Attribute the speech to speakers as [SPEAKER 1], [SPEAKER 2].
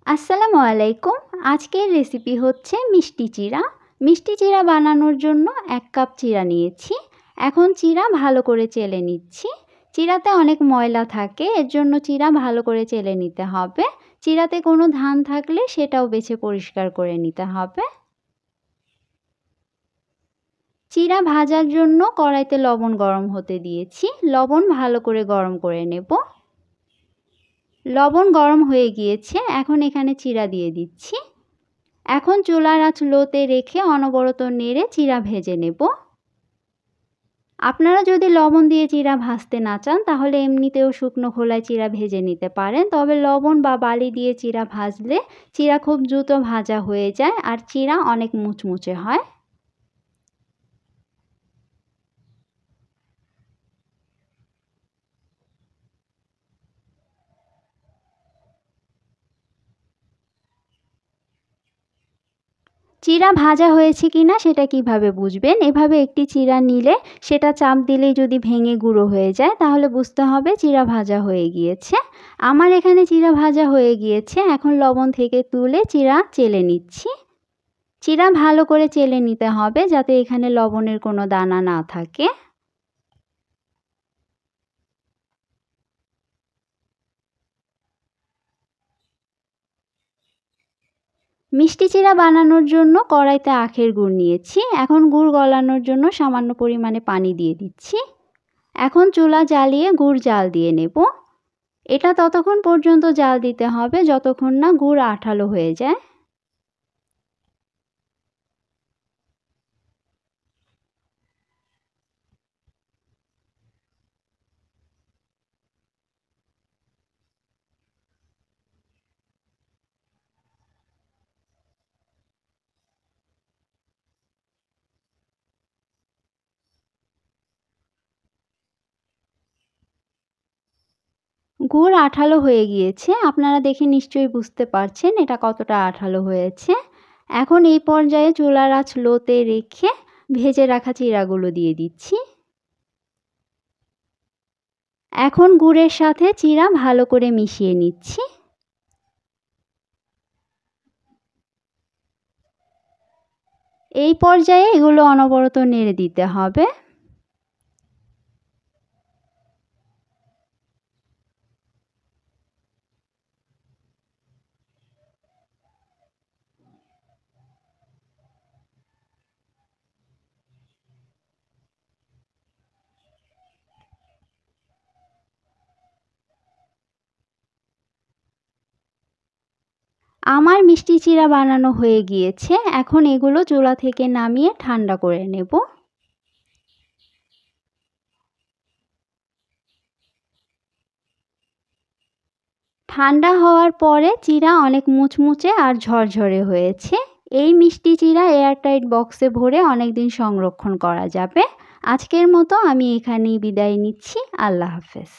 [SPEAKER 1] আসসালামু আলাইকুম। আজকের রেসিপি হচ্ছে মিষ্টি চিড়া। মিষ্টি চিড়া বানানোর জন্য 1 কাপ চিড়া নিয়েছি। এখন চিড়া ভালো করে চেলে নিচ্ছি। চিড়াতে অনেক ময়লা থাকে, এর জন্য চিড়া ভালো করে চেলে নিতে হবে। চিড়াতে কোনো ধান থাকলে সেটাও বেছে পরিষ্কার করে নিতে হবে। চিড়া ভাজার জন্য কড়াইতে লবণ গরম হতে দিয়েছি। লবণ ভালো করে গরম করে নেব। লবণ গরম হয়ে গিয়েছে, এখন এখানে চিড়া দিয়ে দিচ্ছি। এখন চুলার আঁচ লোতে রেখে অনবরত নেড়ে চিড়া ভেজে নেব। আপনারা যদি লবণ দিয়ে চিড়া ভাজতে না চান তাহলে এমনিতেও শুকনো খোলায় চিড়া ভেজে নিতে পারেন, তবে লবণ বা বালি দিয়ে চিড়া ভাজলে চিড়া খুব দ্রুত ভাজা হয়ে যায় আর চিড়া অনেক মুচমুচে হয়। চিড়া ভাজা হয়েছে কিনা সেটা কিভাবে বুঝবেন? এভাবে একটি চিড়া নিলে সেটা চাপ দিলেই যদি ভেঙে গুঁড়ো হয়ে যায় তাহলে বুঝতে হবে চিড়া ভাজা হয়ে গিয়েছে। আমার এখানে চিড়া ভাজা হয়ে গিয়েছে। এখন লবণ থেকে তুলে চিড়া চেলে নিচ্ছি। চিড়া ভালো করে চেলে নিতে হবে যাতে এখানে লবণের কোনো দানা না থাকে। মিষ্টি চিড়া বানানোর জন্য কড়াইতে আখের গুড় নিয়েছি। এখন গুড় গলানোর জন্য সামান্য পরিমাণে পানি দিয়ে দিচ্ছি। এখন চুলা জ্বালিয়ে গুড় জাল দিয়ে নেব। এটা ততক্ষণ পর্যন্ত জাল দিতে হবে যতক্ষণ না গুড় আঠালো হয়ে যায়। গুড় আঠালো হয়ে গিয়েছে, আপনারা দেখে নিশ্চয়ই বুঝতে পারছেন এটা কতটা আঠালো হয়েছে। এখন এই পর্যায়ে চুলার আঁচ লোতে রেখে ভেজে রাখা চিড়াগুলো দিয়ে দিচ্ছি। এখন গুড়ের সাথে চিড়া ভালো করে মিশিয়ে নিচ্ছি। এই পর্যায়ে এগুলো অনবরত নেড়ে দিতে হবে। আমার মিষ্টি চিড়া বানানো হয়ে গিয়েছে। এখন এগুলো চুলা থেকে নামিয়ে ঠান্ডা করে নেব। ঠান্ডা হওয়ার পরে চিড়া অনেক মুচমুচে আর ঝরঝরে হয়েছে। এই মিষ্টি চিড়া এয়ারটাইট বক্সে ভরে অনেক দিন সংরক্ষণ করা যাবে। আজকের মতো আমি এখানেই বিদায় নিচ্ছি। আল্লাহ হাফেজ।